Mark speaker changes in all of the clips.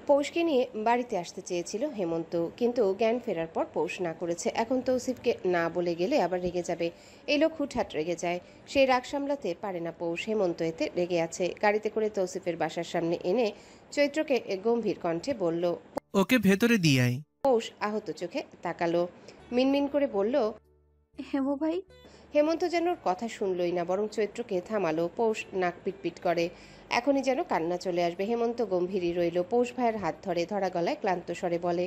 Speaker 1: পৌষকে নিয়ে বাড়িতে আসতে চেয়েছিল হেমন্ত, কিন্তু জ্ঞান ফেরার পর পৌষ না করেছে। এখন তৌসিফকে না বলে গেলে আবার রেগে যাবে। এই লোক হুটহাট রেগে যায়, সেই রাগ সামলাতে পারে না পৌষ। হেমন্ত এতে রেগে আছে। গাড়িতে করে তৌসিফের বাসার সামনে এনে চৈত্রকে গম্ভীর কণ্ঠে বলল।
Speaker 2: ওকে ভেতরে দিয়ে আয়।
Speaker 1: পৌষ আহত চোখে তাকালো, মিনমিন করে বলল,
Speaker 3: হেমু ভাই।
Speaker 1: হেমন্ত যেন ওর কথা শুনলই না, বরং চৈত্রকে থামালো। পৌষ নাক পিটপিট করে, এখনই যেন কান্না চলে আসবে। হেমন্ত গম্ভীরই রইল। পৌষ ভাইয়ের হাত ধরে ধরা গলায় ক্লান্ত স্বরে বলে,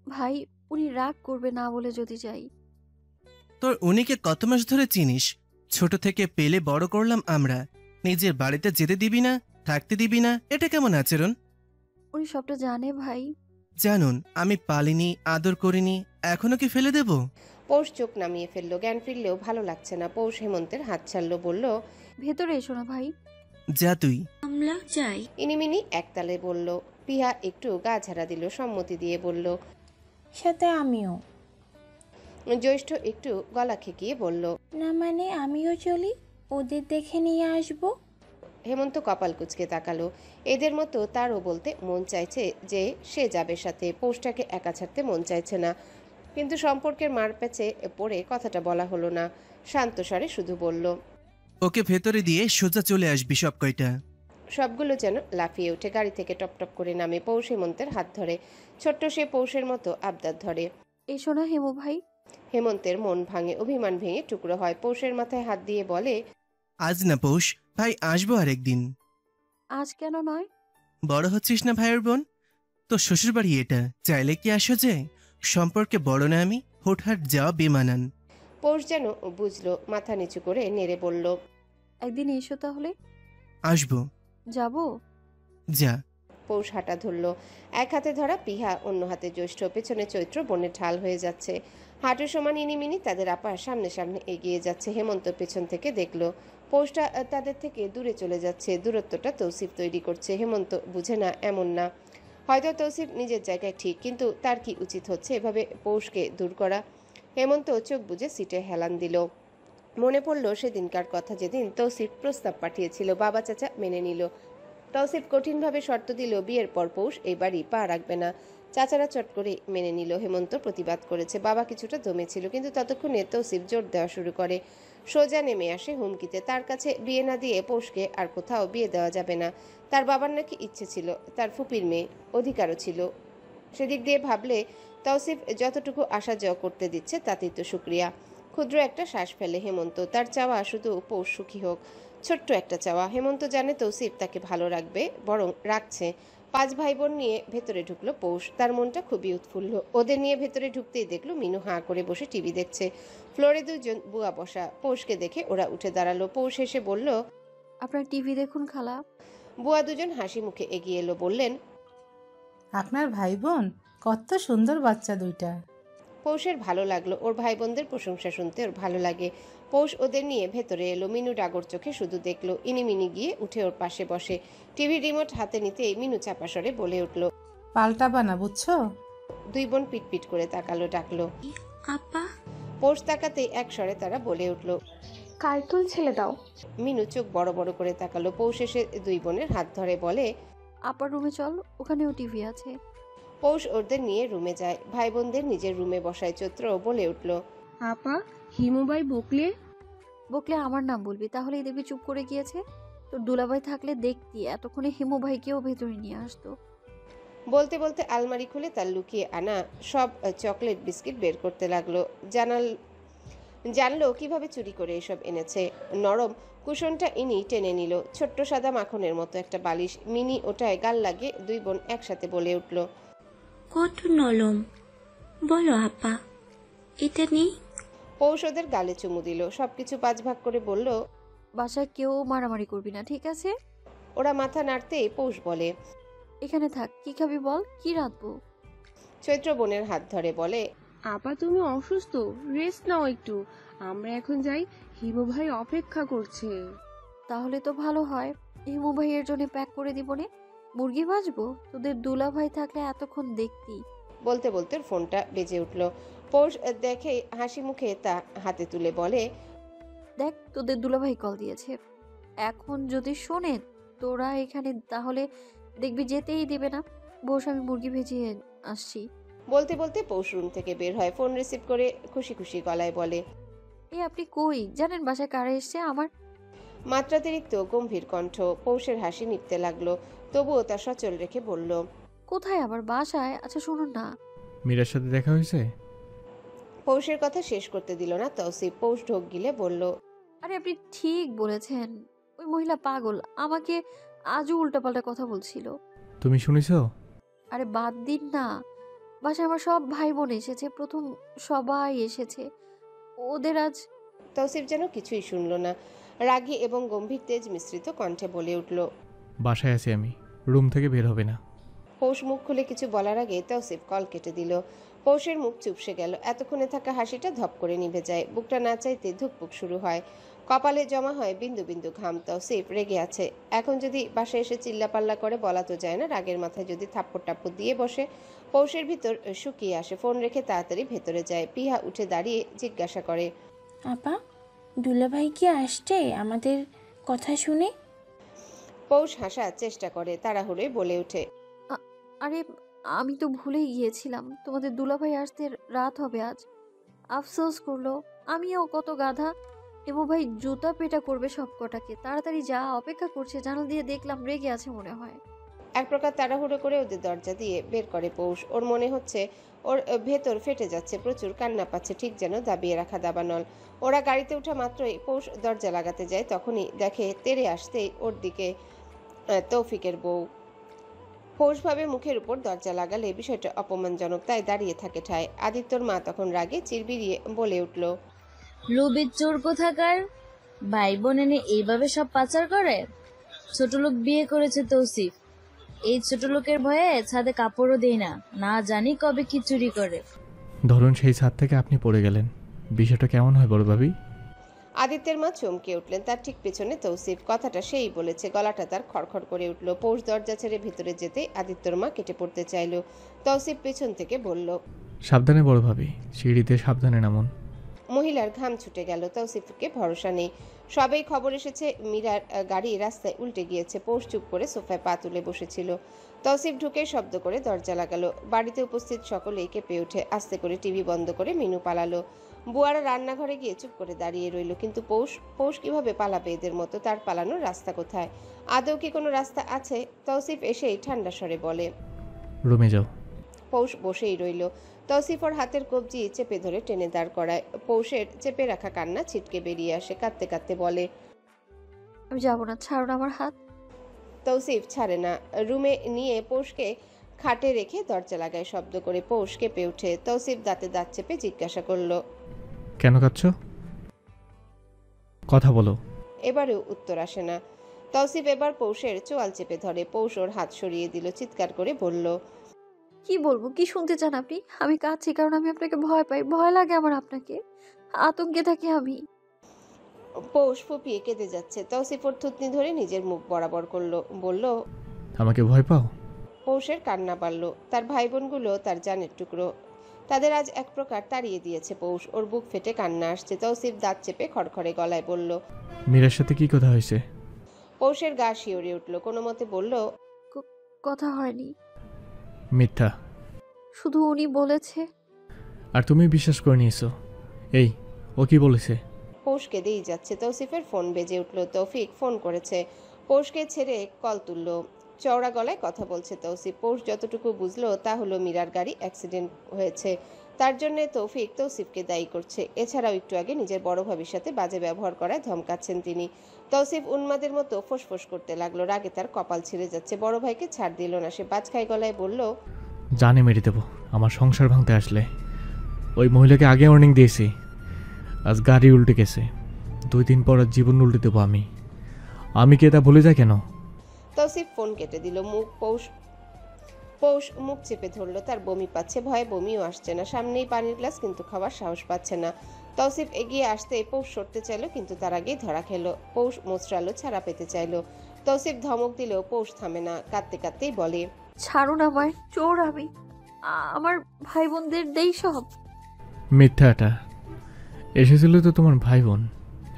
Speaker 3: ভাই, উনি রাগ করবে না বলে যদি যাই।
Speaker 2: তোর উনিকে কত মাস ধরে চিনিস? ছোট থেকে পেলে বড় করলাম আমরা। নিজের বাড়িতে যেতে দিবি না, থাকতে দিবি না, এটা কেমন আচরণ?
Speaker 3: উনি সবটা জানে ভাই।
Speaker 2: জানুন আমি পালিনি, আদর করিনি, এখনো কি ফেলে দেব?
Speaker 1: পৌষ চোখ নামিয়ে ফেললো। জ্ঞান ফিরলেও ভালো লাগছে না। পৌষ হেমন্তের হাত ছাড়লো, বলল,
Speaker 3: ভেতরে এসো না ভাই।
Speaker 2: যা তুই।
Speaker 4: আমরা যাই।
Speaker 1: ইনিমিনি একতালে বলল। পিহা একটু গা ঝাড়া দিল, সম্মতি দিয়ে বলল।
Speaker 5: সাথে আমিও।
Speaker 1: জ্যৈষ্ঠ একটু গলা খেকিয়ে বলল,
Speaker 5: না মানে আমিও চলি, ওদের দেখে নিয়ে আসবো।
Speaker 1: হেমন্ত কপাল কুঁচকে তাকালো। এদের মতো তারও বলতে মন চাইছে যে সে যাবে সাথে। পৌষটাকে একা ছাড়তে মন চাইছে না, কিন্তু সম্পর্কের মারপ্যাচে পড়ে কথাটা বলা হলো না। শান্ত স্বরে শুধু বলল,
Speaker 2: ওকে ভেতরে দিয়ে সোজা চলে আসবি সব কয়টা।
Speaker 1: সবগুলো যেন লাফিয়ে উঠে গাড়ি থেকে টপটপ করে নামে। পৌষ হেমন্তের হাত ধরে। ছোট্ট সে পৌষের মতো আবদার ধরে।
Speaker 3: এসো না হেমু ভাই।
Speaker 1: হেমন্তের মন ভাঙে, অভিমান ভেঙে টুকরো হয়। পৌষের মাথায় হাত দিয়ে বলে,
Speaker 2: আজ না পৌষ ভাই, আসবো আরেকদিন।
Speaker 3: আজ কেন নয়?
Speaker 2: বড় হচ্ছিস না ভাইয়ের বোন? তো শ্বশুর বাড়ি এটা, চাইলে কি আসা যায়? সম্পর্কে বড় না আমি, হুটহাট যাওয়া বেমানান।
Speaker 1: পৌষ যেন বুঝলো, মাথা নিচু করে নেড়ে বলল,
Speaker 3: একদিন এসো তাহলে।
Speaker 2: আসবো।
Speaker 3: যাব।
Speaker 2: যা।
Speaker 1: পৌষ হাঁটা ধরল। এক হাতে ধরা পিহা, অন্য হাতে জ্যৈষ্ঠ, পেছনে চৈত্র বনের ঢাল হয়ে যাচ্ছে। হাঁটু সমান ইনিমিনি তাদের আপার সামনে সামনে এগিয়ে যাচ্ছে। হেমন্ত পেছন থেকে দেখলো পৌষটা তাদের থেকে দূরে চলে যাচ্ছে। দূরত্বটা তৌসিফ তৈরি করছে। হেমন্ত বুঝে না এমন না, হয়তো তৌসিফ নিজের জায়গায় ঠিক, কিন্তু তার কি উচিত হচ্ছে এভাবে পৌষকে দূর করা? হেমন্ত চোখ বুজে সিটে হেলান দিল। মনে পড়ল সেদিনকার কথা, যেদিন তৌসিফ প্রস্তাব পাঠিয়েছিল। বাবা চাচা মেনে নিল। তৌসিফ কঠিনভাবে শর্ত দিল, বিয়ের পর পৌষ এই বাড়ি পা রাখবে না। চাচারা চট করে মেনে নিল। হেমন্ত প্রতিবাদ করেছে। বাবা কিছুটা দমেছিল, কিন্তু ততক্ষণে তৌসিফ জোর দেওয়া শুরু করে। সোজা নেমে আসে হুমকিতে। তার কাছে বিয়ে না দিয়ে পৌষকে আর কোথাও বিয়ে দেওয়া যাবে না। তার বাবার নাকি ইচ্ছে ছিল, তার ফুপির মেয়ে, অধিকারও ছিল। সেদিক দিয়ে ভাবলে তৌসিফ যতটুকু আসা যাওয়া করতে দিচ্ছে তাতেই তো শুক্রিয়া। ক্ষুদ্র একটা শ্বাস ফেলে হেমন্ত। তার চাওয়া শুধু পৌষ সুখী হোক, ছোট্ট একটা চাওয়া। হেমন্ত জানে তৌসিফ তাকে ভালো রাখবে, বরং রাখছে। 5 ভাই বোন নিয়ে ভেতরে ঢুকলো পৌষ। তার মনটা খুবই উৎফুল্ল। ওদের নিয়ে ভেতরে ঢুকতেই দেখলো মিনু হাঁ করে বসে টিভি দেখছে। ফ্লোরে দুজন বুয়া বসা। পৌষকে দেখে ওরা উঠে দাঁড়ালো। পৌষ এসে বলল,
Speaker 3: আপনার টিভি দেখুন খালা।
Speaker 1: বুয়া দুজন হাসি মুখে এগিয়ে এলো, বললেন,
Speaker 6: আপনার ভাই বোন? কত সুন্দর বাচ্চা দুইটা।
Speaker 1: পৌষের ভালো লাগলো। ওর ভাই বোনদের প্রশংসা শুনতে ওর ভালো লাগে। পৌষ ওদের নিয়ে ভেতরে এলো। মিনু ডাগর চোখে শুধু দেখলো। ইনিমিনি গিয়ে উঠে ওর পাশে বসে। টিভি রিমোট হাতে নিতেই মিনু চাপা স্বরে বলে উঠল,
Speaker 6: পাল্টাবা না, বুঝছো?
Speaker 1: দুই বোন পিটপিট করে তাকালো, ডাকলো।
Speaker 4: আপা।
Speaker 1: পৌষ তাকাতেই এক স্বরে তারা বলে উঠল,
Speaker 7: কার্টুন ছেড়ে দাও।
Speaker 1: মিনু চোখ বড় বড় করে তাকালো। পৌষ এসে দুই বোনের হাত ধরে বলে,
Speaker 3: আপার রুমে চল, ওখানেও টিভি আছে।
Speaker 1: পৌষ ওদের নিয়ে রুমে যায়। ভাই বোনদের নিজের রুমে বসায়। চৈত্র বলে উঠল,
Speaker 7: আপা, হিমুবাই বকলে?
Speaker 3: বকলে আমার নাম বলবি, তাহলেই দেখবি চুপ করে গিয়েছে। তোর দুলাভাই থাকলে দেখতি এতক্ষণে হেমু ভাইকেও ভেতরে নিয়ে আসতো।
Speaker 1: বলতে বলতে আলমারি খুলে তার লুকিয়ে আনা সব চকলেট বিস্কিট বের করতে লাগলো। জানলো কিভাবে চুরি করে এসব এনেছে। নরম কুশনটা ইনি টেনে নিল। ছোট্ট সাদা মাখনের মতো একটা বালিশ। মিনি ওটায় গাল লাগিয়ে দুই বোন একসাথে বলে উঠল,
Speaker 4: কত নরম। বলো আপা, এটা নেই?
Speaker 1: পৌষ ওদের গালে চুমু দিল। সবকিছু 5 ভাগ করে বলল,
Speaker 3: বাসায় কেউ মারামারি করবি না, ঠিক আছে?
Speaker 1: ওরা মাথা নাড়তেই পৌষ বলে,
Speaker 3: এখানে থাক, কি খাবি বল, কি রাঁধবো?
Speaker 1: চৈত্র বোনের হাত ধরে বলে,
Speaker 7: আপা তুমি অসুস্থ, রেস্ট নাও একটু। আমরা এখন যাই, হিমু ভাই অপেক্ষা করছে।
Speaker 3: তাহলে তো ভালো হয়, হেমু ভাইয়ের জন্য প্যাক করে দিব নে। মুরগি ভাজবো, তোদের দুলা ভাই থাকলে এতক্ষণ দেখতি।
Speaker 1: বলতে বলতে ফোনটা বেজে উঠল। পৌষ দেখে হাসি মুখে তা হাতে তুলে বলে,
Speaker 3: দেখ তোদের দুলা ভাই কল দিয়েছে। এখন যদি শোনে তোরা এখানে, তাহলে দেখবি যেতেই দেবে না। বস, আমি মুরগি ভেজিয়ে আসছি।
Speaker 1: বলতে বলতে পৌষ রুম থেকে বের হয়, ফোন রিসিভ করে খুশি খুশি গলায় বলে,
Speaker 3: আপনি কই জানেন বাসায় কারা এসছে? আমার
Speaker 1: মাত্রাতিরিক্ত গম্ভীর কণ্ঠ। পৌষের হাসি নিভতে লাগলো, তবুও তা সচল রেখে বলল,
Speaker 3: কোথায়? আমার বাসায়। আচ্ছা শুনুন না।
Speaker 8: মীরার সাথে দেখা হয়েছে?
Speaker 1: পৌষের কথা শেষ করতে দিল না তৌসিফ। পৌষ ঢোক গিলে বলল,
Speaker 3: আরে আপনি ঠিক বলেছেন, ওই মহিলা পাগল, আমাকে আজও উল্টাপাল্টা কথা বলছিল।
Speaker 8: তুমি শুনেছো?
Speaker 3: আরে বাদ দিন না, বাসায় আমার সব ভাই বোন এসেছে, প্রথম সবাই এসেছে। ওদের আজ
Speaker 1: তৌসিফ যেন কিছুই শুনল না, রাগী এবং গম্ভীর তেজ মিশ্রিত কণ্ঠে বলে উঠল,
Speaker 8: বাসায় আছি আমি, রুম থেকে বের হবে না।
Speaker 1: পৌষ মুখ খুলে কিছু বলার আগে তৌসিফ কল কেটে দিল। পৌষের মুখ চুপসে গেল, এতক্ষণে থাকা হাসিটা ধপ করে নিভে যায়, বুকটা না চাইতে ধুকপুক শুরু হয়, কপালে জমা হয় বিন্দু বিন্দু ঘাম। তৌসিফ রেগে আছে, এখন যদি বাসায় এসে চিল্লাপাল্লা করে বলা তো যায় না, রাগের মাথায় যদি থাপ্পড় টাপ্পড় দিয়ে বসে। পৌষের ভিতর শুকিয়ে আসে, ফোন রেখে তাড়াতাড়ি ভেতরে যায়। পিহা উঠে দাঁড়িয়ে জিজ্ঞাসা করে,
Speaker 5: আপা, দুলাভাই কি আসছে আমাদের কথা শুনে?
Speaker 1: পৌষ হাসার চেষ্টা করে, তাড়াহুড়োয় বলে ওঠে,
Speaker 3: আরে আমি তো ভুলেই গিয়েছিলাম, তোমাদের দুলাভাই আসতে রাত হবে আজ। আফসোস করলো, আমিও কত গাধা। এমো ভাই জুতা পেটা করবে সব কটাকে। তাড়াতাড়ি যা, অপেক্ষা করছে। জানাল দিয়ে দেখলাম রেগে আছে মনে হয়।
Speaker 1: এক প্রকার তাড়াহুড়ো করে ওদের দরজা দিয়ে বের করে পৌষ। ওর মনে হচ্ছে ওর ভেতর ফেটে যাচ্ছে, প্রচুর কান্না পাচ্ছে, ঠিক যেন দাবিয়ে রাখা দাবানল। ওরা গাড়িতে ওঠা মাত্রই পৌষ দরজা লাগাতে যায়, তখনই দেখে তেড়ে আসতেই ওর দিকে তৌফিকের বউ। পৌষ ভাবে মুখের উপর দরজা লাগালে বিষয়টা অপমানজনক, তাই দাঁড়িয়ে থাকে ঠায়। আদিত্যর মা তখন রাগে চিরবিরিয়ে বলে উঠল,
Speaker 9: লোভের চোর কোথাকার, ভাই বোন এনে এইভাবে সব পাচার করে। ছোট লোক বিয়ে করেছে তৌসিফ, এই ছোট লোকের ভয়ে ছাদে কাপড়ও দেই না, না জানি কবে কি চুরি করে।
Speaker 8: ধরুন সেই ছাদ থেকে আপনি পড়ে গেলেন, বিষয়টা কেমন হয় বড় ভাবি?
Speaker 1: আদিত্যের মা চমকে উঠলেন, তার ঠিক পেছনে তৌসিফ। কথাটা সেই বলেছে, গলাটা তার খড়খড় করে উঠল। পৌষ দরজা ছেড়ে ভিতরে যেতেই আদিত্যর মা কেটে পড়তে চাইল। তৌসিফ পেছন থেকে বলল,
Speaker 8: সাবধানে বড় ভাবি, সিঁড়িতে সাবধানে নামুন।
Speaker 1: মহিলার ঘাম ছুটে গেল। তৌসিফকে ভরসা নেই। সবেই খবর এসেছে মীরার গাড়ি রাস্তায় উল্টে গিয়েছে। পৌষ চুপ করে সোফায় পা তুলে বসেছিল। তৌসিফ ঢুকে শব্দ করে দরজা লাগালো। বাড়িতে উপস্থিত সকলেই কেঁপে ওঠে। আস্তে করে টিভি বন্ধ করে মিনু পালালো। বুয়ারা রান্নাঘরে গিয়ে চুপ করে দাঁড়িয়ে রইল। কিন্তু পৌষ কিভাবে পালাবে এদের মতো? তার পালানোর রাস্তা কোথায়? আদৌ কি কোনো রাস্তা আছে? তৌসিফ এসেই ঠান্ডা স্বরে বলে,
Speaker 8: রুমে যাও।
Speaker 1: পৌষ বসেই রইল। তৌসিফ ওর হাতের কবজি চেপে ধরে টেনে দাঁড় করায়। পৌষের চেপে রাখা কান্না ছিটকে বেরিয়ে আসে, কাঁদতে কাঁদতে বলে,
Speaker 3: আমি যাবো না, ছাড়ুন আমার হাত।
Speaker 1: তৌসিফ ছাড়ে না। রুমে নিয়ে পৌষকে খাটে রেখে দরজা লাগায় শব্দ করে। পৌষ কেঁপে ওঠে। তৌসিফ দাঁতে দাঁত চেপে জিজ্ঞাসা করলো,
Speaker 8: কেন কাঁদছ? কথা বলো।
Speaker 1: এবারেও উত্তর আসে না। তৌসিফ এবার পৌষের চোয়াল চেপে ধরে। পৌষ ওর হাত সরিয়ে দিল, চিৎকার করে বলল,
Speaker 3: কি বলবো? কি শুনতে চান আপনি? আমি কাঁদছি কারণ আমি আপনাকে ভয় পাই, ভয় লাগে আমার আপনাকে, আতঙ্কে থাকি আমি।
Speaker 1: পৌষ ফুপিয়ে কেঁদে যাচ্ছে। তৌসিফ ওর থুতনি ধরে নিজের মুখ বরাবর করলো, বলল,
Speaker 8: আমাকে ভয় পাও?
Speaker 1: পৌষের কান্না বাড়ল। তার ভাই বোনগুলো তার জানের টুকরো, তাদের আজ এক প্রকার তাড়িয়ে দিয়েছে পৌষ। ওর বুক ফেটে কান্না আসছে। তৌসিফ দাঁত চেপে খড়খড়ে গলায় বলল,
Speaker 8: মীরার সাথে কি কথা হয়েছে?
Speaker 1: পৌষের গা শিওরে উঠল, কোনো মতে বলল,
Speaker 3: কথা হয়নি,
Speaker 8: মিথ্যা।
Speaker 3: শুধু উনি বলেছে।
Speaker 8: আর তুমি বিশ্বাস করে নিয়েছো? এই, ও কি বলেছে?
Speaker 1: পৌষ কেঁদেই যাচ্ছে। তৌসিফের ফোন বেজে উঠল। তৌফিক ফোন করেছে। পৌষকে ছেড়ে কল তুলল। চওড়া গলায় কথা বলছে তৌসিফ। পৌষ যতটুকু বুঝলো তা হলো মীরার গাড়ি অ্যাক্সিডেন্ট হয়েছে, তার জন্যে তৌসিফকে দায়ী করছে। এছাড়াও একটু আগে নিজের বড় ভাবির সাথে বাজে ব্যবহার করায় ধমকাচ্ছেন তিনি। তৌসিফ উন্মাদের মতো ফোঁসফোঁস করতে লাগলো। রাগে তার কপাল ছিঁড়ে যাচ্ছে। বড় ভাইকে ছাড় দিল না সে। বাজখাই গলায় বলল,
Speaker 8: জানে মেরে দেবো আমার সংসার ভাঙতে আসলে। ওই মহিলাকে আগে ওয়ার্নিং দিয়েছি, আজ গাড়ি উল্টে গেছে। 2 দিন পর আর জীবন উল্টে দেবো আমি কি এটা ভুলে যাই কেন?
Speaker 1: তৌসিফ ফোন কেটে দিল। পৌষ মুখ চেপে ধরলো। তার বমি পাচ্ছে, ভয়ে বমিও আসছে না। সামনেই পানির গ্লাস, কিন্তু খাওয়ার সাহস পাচ্ছে না। তৌসিফ এগিয়ে আসতে পৌষ সরতে চাইল, কিন্তু তার আগেই ধরা খেলো। পৌষ মোচড়ালো, ছাড়া পেতে চাইলো। তৌসিফ ধমক দিলেও পৌষ থামে না, কাঁদতে কাঁদতেই বলে,
Speaker 3: ছাড়ুন আমায়, চোর আমি, আমার ভাই বোনদের দেই সব।
Speaker 8: মিথ্যা এটা। এসেছিল তো তোমার ভাই বোন,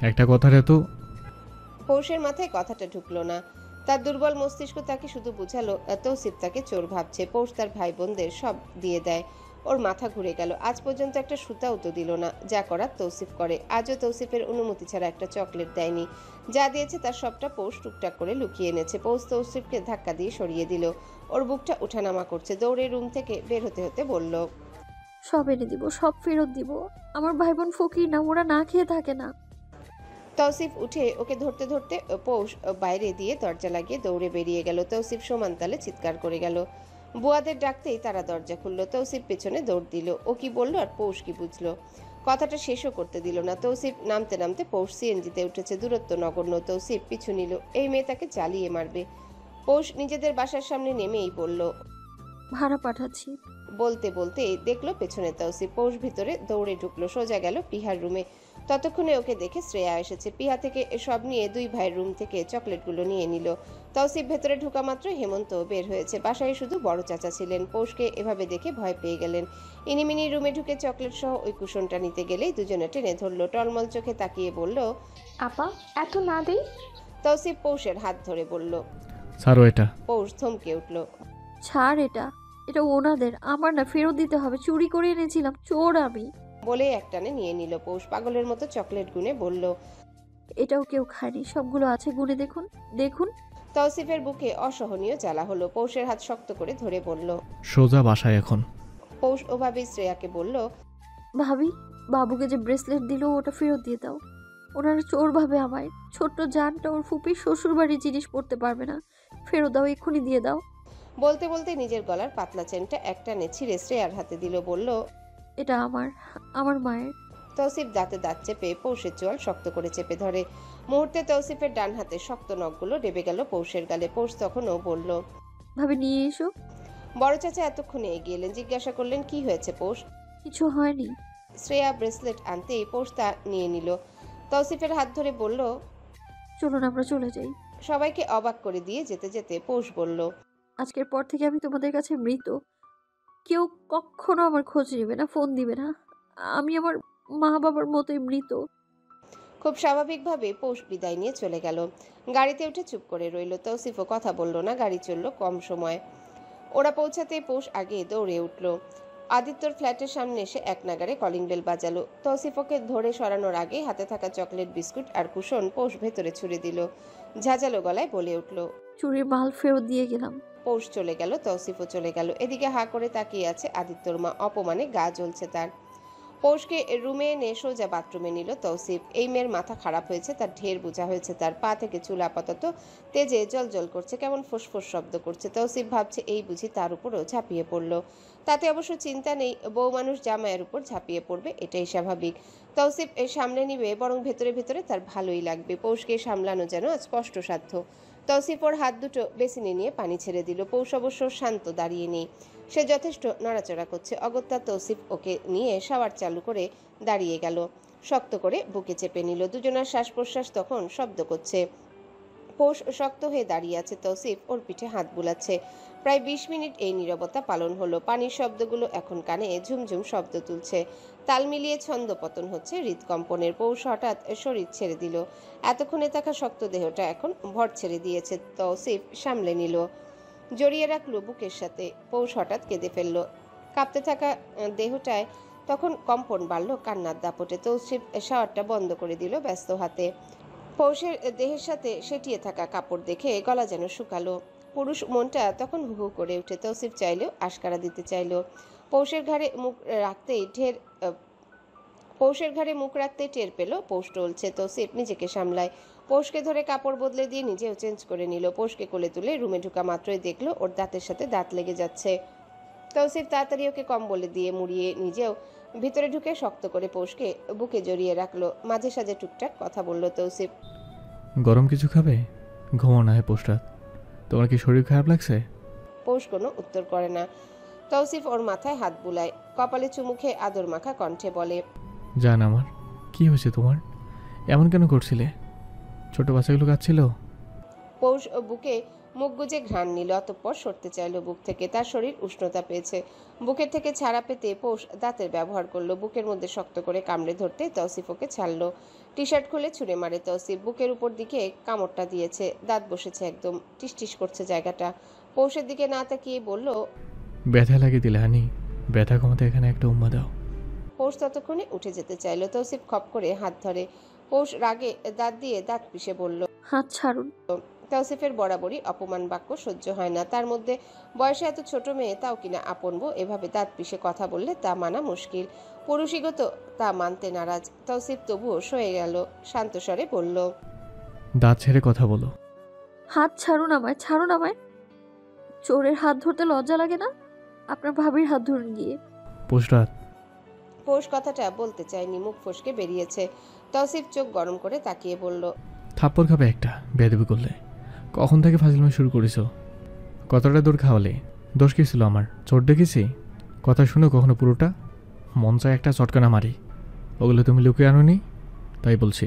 Speaker 8: একটা কথার এত।
Speaker 1: পৌষের মাথায় কথাটা ঢুকলো না। তার দুর্বল মস্তিষ্ক তাকে শুধু বুঝালো তৌসিফ তাকে চোর ভাবছে। পৌষ তার ভাই বোনদের সব দিয়ে দেয়। ওর মাথা ঘুরে গেল। আজ পর্যন্ত একটা সুতাও তো দিল না। যা করার তৌসিফ করে। আজও তৌসিফের অনুমতি ছাড়া একটা চকলেট দেয়নি। যা দিয়েছে তার সবটা পৌষ টুকটাক করে লুকিয়ে এনেছে। পৌষ তৌসিফকে ধাক্কা দিয়ে সরিয়ে দিল। ওর বুকটা উঠানামা করছে। দৌড়ে রুম থেকে বের হতে হতে বলল,
Speaker 3: সব এনে দিব, সব ফেরত দিব। আমার ভাই বোন ফকির না, ওরা না খেয়ে থাকে না।
Speaker 1: তৌসিফ উঠে ওকে ধরতে ধরতে পৌষ বাইরে দিয়ে দরজা লাগিয়ে দৌড়ে বেরিয়ে গেল। তৌসিফ সমান তালে চিৎকার করে গেল। বুয়াদের ডাকতেই তারা দরজা খুলল। তৌসিফ পেছনে দৌড় দিল। ও কি বলল আর পৌষ কি বুঝলো? কথাটা শেষও করতে দিল না। তৌসিফ নামতে নামতে পৌষ সিএনজিতে উঠেছে। দূরত্ব নগণ্য। তৌসিফ পিছু নিল। এই মেয়ে তাকে চালিয়ে মারবে। পৌষ নিজেদের বাসার সামনে নেমেই বলল,
Speaker 3: ভাড়া পাঠাচ্ছি।
Speaker 1: বলতে বলতে দেখলো পেছনে তৌসিফ। পৌষ ভিতরে দৌড়ে ঢুকলো। সোজা গেল পিহার রুমে। ততক্ষণে ওকে দেখে শ্রেয়া এসেছে। পিহা থেকে সব নিয়ে দুই ভাইয়ের রুম থেকে চকলেটগুলো নিয়ে নিল। তৌসিফ ভেতরে ঢুকা মাত্র হেমন্ত বের হয়েছে। বাসায় শুধু বড় চাচা ছিলেন। পৌষকে এভাবে দেখে ভয় পেয়ে গেলেন। ইনিমিনি রুমে ঢুকে চকলেট সহ ওই কুশনটা নিতে গেলেই দুজনে টেনে ধরলো। টলমল চোখে তাকিয়ে বলল,
Speaker 10: আপা এত না দেই।
Speaker 1: তৌসিফ পৌষের হাত ধরে বলল,
Speaker 8: ছাড়ো এটা।
Speaker 1: পৌষ থমকে উঠল।
Speaker 3: ছাড়, এটা ওনাদের, আমার না, ফেরত দিতে হবে। চুরি করে এনেছিলাম, চোর আমি।
Speaker 1: বলে একটানে নিয়ে নিল। পৌষ পাগলের মতো চকলেট গুনে বলল,
Speaker 3: এটাও কেউ খায়নি, সবগুলো আছে, গুনে দেখুন দেখুন।
Speaker 1: তৌসিফের বুকে অসহনীয় জ্বালা হলো। পৌষের হাত শক্ত করে ধরে বলল,
Speaker 8: সোজা বাসায় এখন।
Speaker 1: পৌষ ওভাবেই শ্রেয়াকে বলল,
Speaker 3: ভাবি, বাবুকে যে ব্রেসলেট দিল ওটা ফেরত দিয়ে দাও। ওনারা চোর ভাবে আমায়। ছোট্ট জানটা ওর ফুপির শ্বশুর বাড়ির জিনিস পড়তে পারবে না। ফেরত দাও, এক্ষুনি দিয়ে দাও।
Speaker 1: বলতে বলতে নিজের গলার পাতলা চেনটা একটানে ছিঁড়ে শ্রেয়ার হাতে দিল। বলল,
Speaker 3: এটা আমার মায়ের।
Speaker 1: তৌসিফ দাঁতে দাঁত চেপে পৌষের চোয়াল শক্ত করে চেপে ধরে। মুহূর্তে তৌসিফের ডান হাতে শক্ত নখগুলো ডেবে গেল পৌষের গালে। পৌষ তখনও বলল,
Speaker 3: ভাবি নিয়ে এসো।
Speaker 1: বড় চাচা এতক্ষণে এগিয়ে এলেন। জিজ্ঞাসা করলেন, কি হয়েছে পৌষ?
Speaker 3: কিছু হয়নি।
Speaker 1: শ্রেয়া ব্রেসলেট আনতেই পৌষ তা নিয়ে নিল। তৌসিফের হাত ধরে বলল,
Speaker 3: চলুন আমরা চলে যাই।
Speaker 1: সবাইকে অবাক করে দিয়ে যেতে যেতে পৌষ বলল,
Speaker 3: আজকের পর থেকে আমি তোমাদের কাছে মৃত। কেউ কখনো আমার খোঁজ নেবে না, ফোন দিবে না। আমি আমার মা বাবার মতোই মৃত।
Speaker 1: খুব স্বাভাবিকভাবে পৌষ বিদায় নিয়ে চলে গেল। গাড়িতে উঠে চুপ করে রইল। তৌসিফও কথা বলল না। গাড়ি চলল কম সময়। ওরা পৌঁছাতে পৌষ আগে দৌড়ে উঠল। আদিত্যর ফ্ল্যাটের সামনে এসে এক নাগারে কলিং বেল বাজালো। তৌসিফ ওকে ধরে সরানোর আগে হাতে থাকা চকলেট, বিস্কুট আর কুশন পৌষ ভেতরে ছুড়ে দিল। ঝাঁঝালো গলায় বলে উঠল,
Speaker 3: চুরির মাল ফেরত দিয়ে গেলাম।
Speaker 1: পৌষ চলে গেল। তৌসিফও চলে গেল। এদিকে হা করে তাকিয়ে আছে আদিত্যর মা। অপমানে গা জ্বলছে তার। পৌষকে রুমে এনে সোজা বাথরুমে নিল তৌসিফ। এই মেয়ের মাথা খারাপ হয়েছে, তার ঢের বোঝা হয়েছে। তার পা থেকে চুল আপাতত তেজে জল করছে, কেমন ফোঁস শব্দ করছে। তৌসিফ ভাবছে এই বুঝি তার উপরও ঝাঁপিয়ে পড়ল। তাতে অবশ্য চিন্তা নেই, বউ মানুষ জামাইয়ের উপর ঝাঁপিয়ে পড়বে, এটাই স্বাভাবিক। তৌসিফ সামলে নিবে, বরং ভেতরে ভেতরে তার ভালোই লাগবে। পৌষকে সামলানো যেন আজ কষ্টসাধ্য। তৌসিফ ওর হাত দুটো বেসিনে নিয়ে পানি ছেড়ে দিল। পৌষ অবশ্য শান্ত, দাঁড়িয়ে নেই। সে যথেষ্ট নড়াচড়া করছে। অগত্যা তৌসিফ ওকে নিয়ে শাওয়ার চালু করে দাঁড়িয়ে গেল। শক্ত করে বুকে চেপে নিল। দুজনের শ্বাস প্রশ্বাস তখন শব্দ করছে। পৌষ শক্ত হয়ে দাঁড়িয়ে আছে। তৌসিফ ওর পিঠে হাত বুলাচ্ছে। প্রায় 20 মিনিট এই নীরবতা পালন হলো। পানির শব্দগুলো এখন কানে ঝুমঝুম শব্দ তুলছে। তাল মিলিয়ে ছন্দ পতন হচ্ছে হৃদকম্পনের। পৌষ হঠাৎ শরীর ছেড়ে দিল। এতক্ষণে থাকা শক্ত দেহটা এখন ভর ছেড়ে দিয়েছে। তৌসিফ সামলে নিল, জড়িয়ে রাখলো বুকের সাথে। পৌষ হঠাৎ কেঁদে ফেলল। কাঁপতে থাকা দেহটায় তখন কম্পন বাড়ল কান্নার দাপটে। তৌসিফ শাওয়ারটা বন্ধ করে দিল ব্যস্ত হাতে। পৌষের দেহের সাথে সেটিয়ে থাকা কাপড় দেখে গলা যেন শুকালো। পুরুষ মনটা তখন হু হু করে উঠে। তৌসিফ চাইলেও আশকারা দিতে চাইল। পৌষের ঘাড়ে মুখ রাখতেই টের পেল পৌষ টলছে। তৌসিফ নিজেকে সামলায়। পৌষকে ধরে কাপড় বদলে দিয়ে নিজেও চেঞ্জ করে নিল। পৌষকে কোলে তুলে রুমে ঢুকা মাত্রই দেখলো ওর দাঁতের সাথে দাঁত লেগে যাচ্ছে। তৌসিফ তাড়াতাড়ি ওকে কম্বলে দিয়ে মুড়িয়ে নিজেও ভিতরে ঢুকে শক্ত করে পৌষকে বুকে জড়িয়ে রাখলো। মাঝে সাঝে টুকটাক কথা বলল তৌসিফ।
Speaker 8: গরম কিছু খাবে? ঘুমাও না হয় পোস্টার। তোমার কি শরীর খারাপ লাগছে?
Speaker 1: পৌষ কোনো উত্তর করে না। তৌসিফ ওর মাথায় হাত বুলায়, কপালে চুমু খেয়ে আদর মাখা কণ্ঠে বলে,
Speaker 8: জান আমার, কি হয়েছে তোমার? এমন কেন করছিলে? ছোট বাচ্চাগুলো কাঁদছিল?
Speaker 1: পৌষ বুকে মুখ গুজে ঘ্রাণ নিল। অতঃপর সরতে চাইল বুক থেকে। তার শরীর উষ্ণতা পেয়েছে। বুকের থেকে ছাড়া পেতে পৌষ দাঁতের ব্যবহার করলো। বুকের মধ্যে শক্ত করে কামড়ে ধরতে তৌসিফ ওকে ছাড়লো। টি শার্ট খুলে ছুঁড়ে মারে তৌসিফ। বুকের উপর দিকে কামড়টা দিয়েছে, দাঁত বসেছে একদম, টিসটিস করছে জায়গাটা। পৌষের দিকে না তাকিয়ে বলল,
Speaker 8: ব্যথা লাগিয়ে দিলে হানি, ব্যথা কমাতে এখানে একটা উম্মা দাও।
Speaker 1: পৌষ ততক্ষণে উঠে যেতে চাইল। তৌসিফ খপ করে হাত ধরে। পৌষ রাগে দাঁত দিয়ে দাঁত পিষে বলল,
Speaker 3: হাত ছাড়ুন।
Speaker 1: তৌসিফের বরাবরই অপমান বাক্য সহ্য হয় না, তার মধ্যে বয়সে এত ছোট মেয়ে, তাও কিনা আপনবো, এভাবে দাঁত পিষে কথা বললে তা মানা মুশকিল। পুরুষিগত তা মানতে নারাজ। তৌসিফ তবুও সয়ে গেল, শান্ত স্বরে বলল,
Speaker 8: দাঁত ছেড়ে কথা বলো।
Speaker 3: হাত ছাড়ুন আমায়, ছাড়ুন আমায়। চোরের হাত ধরতে লজ্জা লাগে না? আপনার ভাবির হাত ধরুন গিয়ে।
Speaker 8: পুষরাত,
Speaker 1: পৌষ কথাটা বলতে চায়নি, মুখ ফসকে বেরিয়েছে। তৌসিফ চোখ গরম করে তাকিয়ে বলল,
Speaker 8: থাপ্পড় খাবে একটা বেয়াদবি করলে। কখন থেকে ফাজলামি শুরু করেছ? কতটা দূর খাওয়ালে? দোষ কী ছিল আমার? চোট দেখেছি? কথা শুনে কখনো পুরোটা? মন চায় একটা চটকানা মারি। ওগুলো তুমি লুকিয়ে আনোনি, তাই বলছি।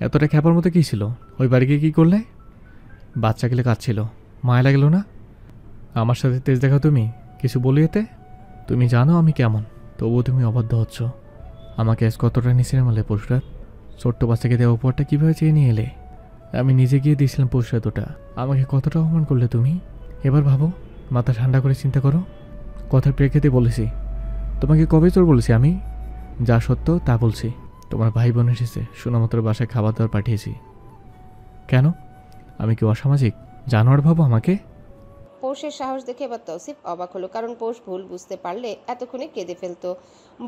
Speaker 8: এতটা খ্যাপার মতো কী ছিল? ওই বাড়ি গিয়ে কী করলে? বাচ্চা গেলে কাঁদছিল, মায়া লাগলো না? আমার সাথে তেজ দেখা তুমি কিছু বলি এতে? তুমি জানো আমি কেমন, তবুও তুমি অবাধ্য হচ্ছ। আমাকে আজ কতটা নিচে মারলে পুরুষরাত। ছোট্ট বাচ্চাকে দেওয়া উপহারটা কীভাবে চেয়ে নিয়ে এলে? আমি নিজে গিয়ে দিয়েছিলাম পুরুষরাত ওটা। আমাকে কতটা অপমান করলে তুমি। এবার ভাবো, মাথা ঠান্ডা করে চিন্তা করো। কথার প্রেক্ষিতে বলেছি, তোমাকে কবে চোর বলেছি আমি? যা সত্য তা বলছি। তোমার ভাই বোন এসেছে, শোনামাত্র বাসায় খাবার দাবার পাঠিয়েছি। কেন? আমি কি অসামাজিক জানোয়ার ভাবো আমাকে?
Speaker 1: পৌষের সাহস দেখে এবার তৌসিফ অবাক হলো, কারণ পৌষ ভুল বুঝতে পারলে এতক্ষণে কেঁদে ফেলতো,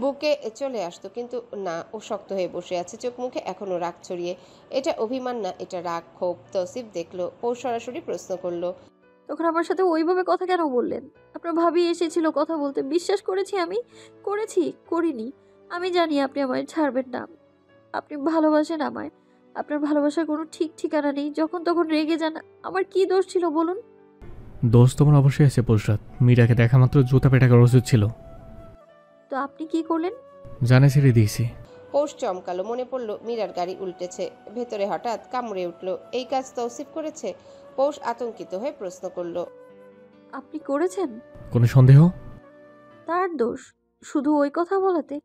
Speaker 1: বুকে চলে আসতো। কিন্তু না, ও শক্ত হয়ে বসে আছে, চোখ মুখে এখনো রাগ ছড়িয়ে। এটা অভিমান না, এটা রাগ, ক্ষোভ। তৌসিফ দেখলো পৌষ সরাসরি প্রশ্ন করলো,
Speaker 3: তখন আমার সাথে ওইভাবে কথা কেন বললেন? আপনার ভাবি এসেছিল কথা বলতে, বিশ্বাস করেছি আমি? করিনি। আমি জানি আপনি আমায় ছাড়বেন না। আপনি ভালোবাসেন আমায়। আপনার ভালোবাসার কোনো ঠিক ঠিকানা নেই, যখন তখন রেগে যান। আমার কি দোষ ছিল বলুন?
Speaker 8: দোষ তোমার অবশ্যই আছে পুরুষরাত। মীরাকে দেখা মাত্র জুতা পেটা করা উচিত ছিল।
Speaker 3: তো আপনি কি করলেন?
Speaker 8: জানে ছেড়ে দিয়েছি।
Speaker 1: পৌষ চমকালো, মনে পড়লো মীরার গাড়ি উল্টেছে। ভেতরে হঠাৎ কামড়ে উঠলো, এই কাজ তৌসিফ করেছে? পৌষ আতঙ্কিত হয়ে প্রশ্ন করলো,
Speaker 3: আপনি করেছেন?
Speaker 8: কোনো সন্দেহ?
Speaker 3: তার দোষ শুধু ওই কথা বলাতে?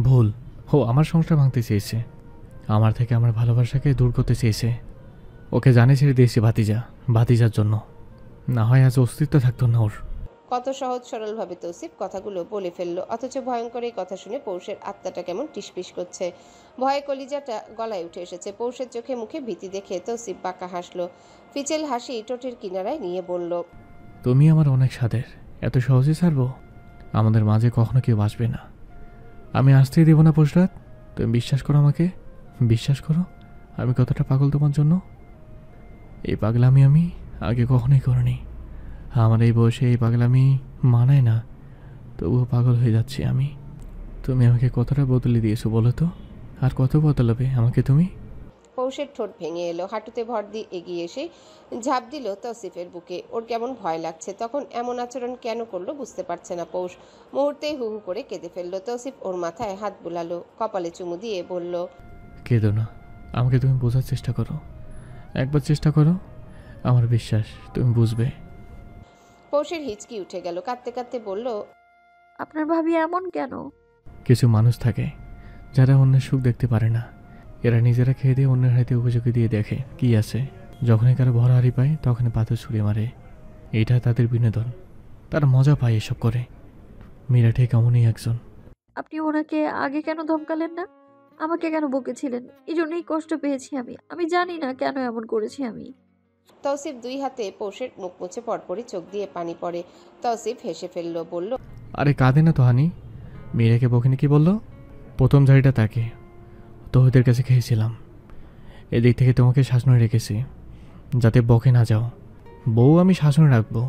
Speaker 8: ভুল। আমার সংসার ভাঙতে চেয়েছে, আমার থেকে আমার ভালোবাসাকে দূর করতে চেয়েছে। ওকে জানে ছেড়ে দিয়েছি ভাতিজার জন্য। না হয় আজ অস্তিত্ব থাকতো না ওর।
Speaker 1: কত সহজ সরল ভাবে তৌসিফ কথাগুলো বলে ফেললো, অথচ ভয়ঙ্কর এই কথা শুনে পৌষের আত্মাটা কেমন টিসপিস করছে। ভয়ে কলিজাটা গলায় উঠে এসেছে। পৌষের চোখে মুখে ভীতি দেখে তৌসিফ বাঁকা হাসলো, ফিচেল হাসি ঠোঁটের কিনারায় নিয়ে বলল,
Speaker 8: তুমি আমার অনেক স্বাদের, এত সহজে ছাড়বো? আমাদের মাঝে কখনো কেউ আসবে না, আমি আসতেই দেবো না পুরুষরাত। তুমি বিশ্বাস করো আমাকে, বিশ্বাস করো আমি কতটা পাগল তোমার জন্য। এই পাগলামি আমি আগে কখনোই করিনি। আমার এই বয়সে এই পাগলামি মানায় না, তবুও পাগল হয়ে যাচ্ছি আমি। তুমি আমাকে কতটা বদলে দিয়েছো বলো তো? আর কত বদলাবে আমাকে তুমি?
Speaker 1: পৌষের ঠোঁট ভেঙে এলো, হাঁটুতে ভর দিয়ে এগিয়ে এসে ঝাঁপ দিল তৌসিফের বুকে। ওর কেমন ভয় লাগছে, তখন এমন আচরণ কেন করলো বুঝতে পারছে না পৌষ। মুহূর্তেই হু হু করে কেঁদে ফেললো। তৌসিফ ওর মাথায় হাত বুলালো, কপালে চুমু দিয়ে বলল,
Speaker 8: কেঁদো না, আমাকে তুমি বোঝার চেষ্টা করো, একবার চেষ্টা করো, আমার বিশ্বাস তুমি বুঝবে।
Speaker 1: পৌষের হিচকি উঠে গেল, কাঁদতে কাঁদতে বলল,
Speaker 3: আপনার ভাবি এমন কেন?
Speaker 8: কিছু মানুষ থাকে যারা অন্যের সুখ দেখতে পারে না, এরা নিজেরা খেয়ে দিয়ে অন্যের হাতে উপযোগী দিয়ে দেখে কি আছে। যখনই কারো ভরা হারি পায় তখন পাথর ছুঁড়ে মারে, এটা তাদের বিনোদন, তারা মজা পায় এসব করে। মীরা ঠিক এমনই একজন।
Speaker 3: আপনি ওনাকে আগে কেন ধমকালেন না? আমাকে কেন বকেছিলেন? এই জন্যই কষ্ট পেয়েছি আমি জানি না কেন এমন করেছি আমি।
Speaker 1: তৌসিফ দুই হাতে পৌষের মুখ মুছে পরপরই চোখ দিয়ে পানি পড়ে। তৌসিফ হেসে ফেলল, বলল,
Speaker 8: আরে কাঁদে না তো হানি। মীরাকে বকেনি কি বললো? প্রথম ঝাড়িটা তাকে তোদের কাছে খেয়েছিলাম, এদিক থেকে তোমাকে শাসনে রেখেছি যাতে বকে না যাও। বউ আমি শাসনে রাখবো,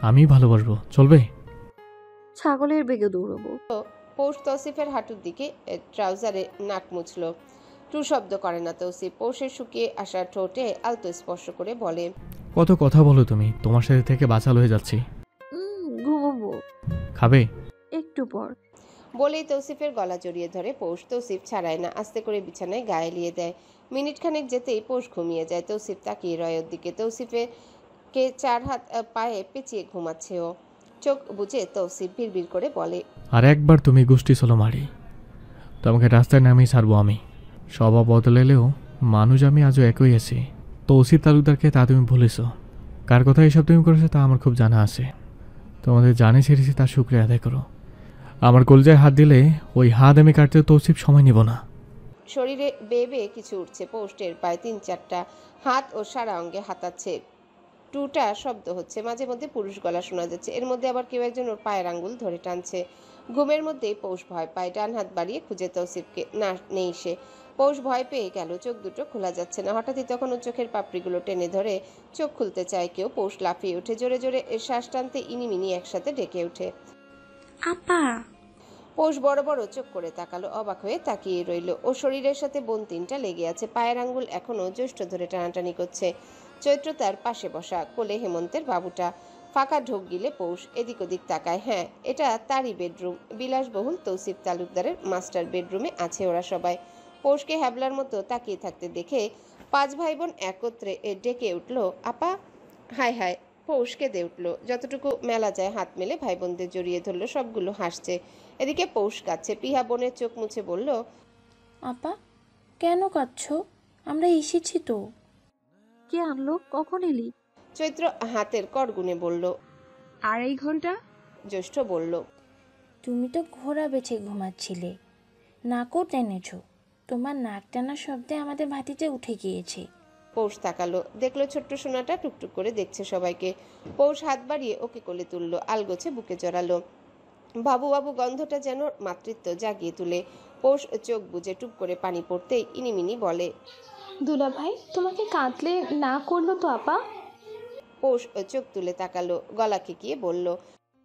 Speaker 8: আমি ভালোবাসবো, চলবে?
Speaker 3: ছাগলের বেগে দৌড়াবো।
Speaker 1: পৌষ তৌসিফের হাঁটুর দিকে ট্রাউজারে নাক মুছল। টু শব্দ করে না তৌসিফ। পৌষের শুকিয়ে আসা ঠোঁটে আলতো স্পর্শ করে বলে,
Speaker 8: কত কথা বলো তুমি, তোমার সাথে থেকে বাঁচাল হয়ে যাচ্ছি।
Speaker 3: ঘুমাবো
Speaker 8: খাবে?
Speaker 3: একটু পর।
Speaker 1: বলেই তৌসিফের গলা জড়িয়ে ধরে পৌষ। তৌসিফ ছাড়ায় না, আস্তে করে বিছানায় গায়ে লিয়ে দেয়। মিনিট খানেক যেতেই পৌষ ঘুমিয়ে যায়। তৌসিফ তাকিয়ে রয় ওর দিকে। তৌসিফের কে চার হাত পায়ে পেঁচিয়ে ঘুমাচ্ছে ও। চোখ বুঝে তৌসিফ বিড়বিড় করে বলে,
Speaker 8: আর একবার তুমি গোষ্ঠী চলো মারি, তোমাকে রাস্তায় নামিয়ে ছাড়বো আমি। স্বভাব বদলালেও মানুষ আমি আজও একই আছি। তৌসিফ তালুকদারকে তা তুমি ভুলেছ। কার কথা এসব তুমি করেছো তা আমার খুব জানা আছে। তোমাদের জানে ছেড়েছি তার শুক্রিয়া আদায় করো। আমার কলজায় হাত দিলে ওই হাত আমি কাটতে তৌসিফ সময় নেব না।
Speaker 1: শরীরে বেয়ে বেয়ে কিছু উঠছে। পোস্টের প্রায় 3-4টা হাত ও সারা অঙ্গে হাতাচ্ছে। টুটা শব্দ হচ্ছে, মাঝে মধ্যে পুরুষ গলা শোনা যাচ্ছে। এর মধ্যে আবার কেউ একজন ওর পায়ের আঙ্গুল ধরে টানছে। ঘুমের মধ্যেই পৌষ ভয় পায়, ডান হাত বাড়িয়ে খুঁজে তৌসিফকে, না নেই সে। পৌষ ভয় পেয়ে গেল, চোখ দুটো খোলা যাচ্ছে না। হঠাৎই তখন ওর চোখের পাপড়িগুলো টেনে ধরে চোখ খুলতে চায় কেউ। পৌষ লাফিয়ে ওঠে, জোরে জোরে শ্বাস টানতে ইনিমিনি একসাথে ডেকে ওঠে,
Speaker 4: আপা।
Speaker 1: পৌষ বড় বড় চোখ করে তাকালো, অবাক হয়ে তাকিয়ে রইল। ও শরীরের সাথে বোন 3টা লেগে আছে, পায়ের আঙ্গুল এখনো জ্যৈষ্ঠ ধরে টানাটানি করছে। চৈত্র তার পাশে বসা, কোলে হেমন্তের বাবুটা। ফাঁকা ঢোক গিলে পৌষ এদিক ওদিক তাকায়। হ্যাঁ, এটা তারই বেডরুম। বিলাসবহুল তৌসিফ তালুকদারের মাস্টার বেডরুমে আছে ওরা সবাই। পৌষকে হ্যাবলার মতো তাকিয়ে থাকতে দেখে 5 ভাই বোন একত্রে ডেকে উঠল, আপা। হায় হায়, পৌষ কেঁদে উঠল। যতটুকু মেলা যায় হাত মেলে ভাই বোনদের জড়িয়ে ধরলো। সবগুলো হাসছে। এদিকে পৌষ কাঁদছে। পিহা বোনের চোখ মুছে বলল,
Speaker 5: আপা কেন কাঁদছো? আমরা এসেছি তো।
Speaker 3: কে আনলো? কখন এলি?
Speaker 1: চৈত্র হাতের করগুনে বলল।
Speaker 7: 2.5 ঘন্টা।
Speaker 1: জ্যৈষ্ঠ বলল,
Speaker 5: তুমি তো ঘোড়া বেছে ঘুমাচ্ছিলে, নাকও টেনেছো। তোমার নাক টানার শব্দে আমাদের ভাতিতে উঠে গিয়েছে।
Speaker 1: পৌষ তাকালো, দেখলো ছোট্ট সোনাটা টুকটুক করে দেখছে সবাইকে। পৌষ হাত বাড়িয়ে ওকে কোলে তুললো, আলগোছে বুকে জড়ালো। বাবু বাবু গন্ধটা যেন মাতৃত্ব জাগিয়ে তুলে। পৌষ চোখ বুজে টুপ করে পানি পড়তেই ইনিমিনি বলে,
Speaker 10: দুলাভাই তোমাকে কাঁদলে না করলো তো আপা?
Speaker 1: পৌষ চোখ তুলে তাকালো, গলা খেকিয়ে বলল,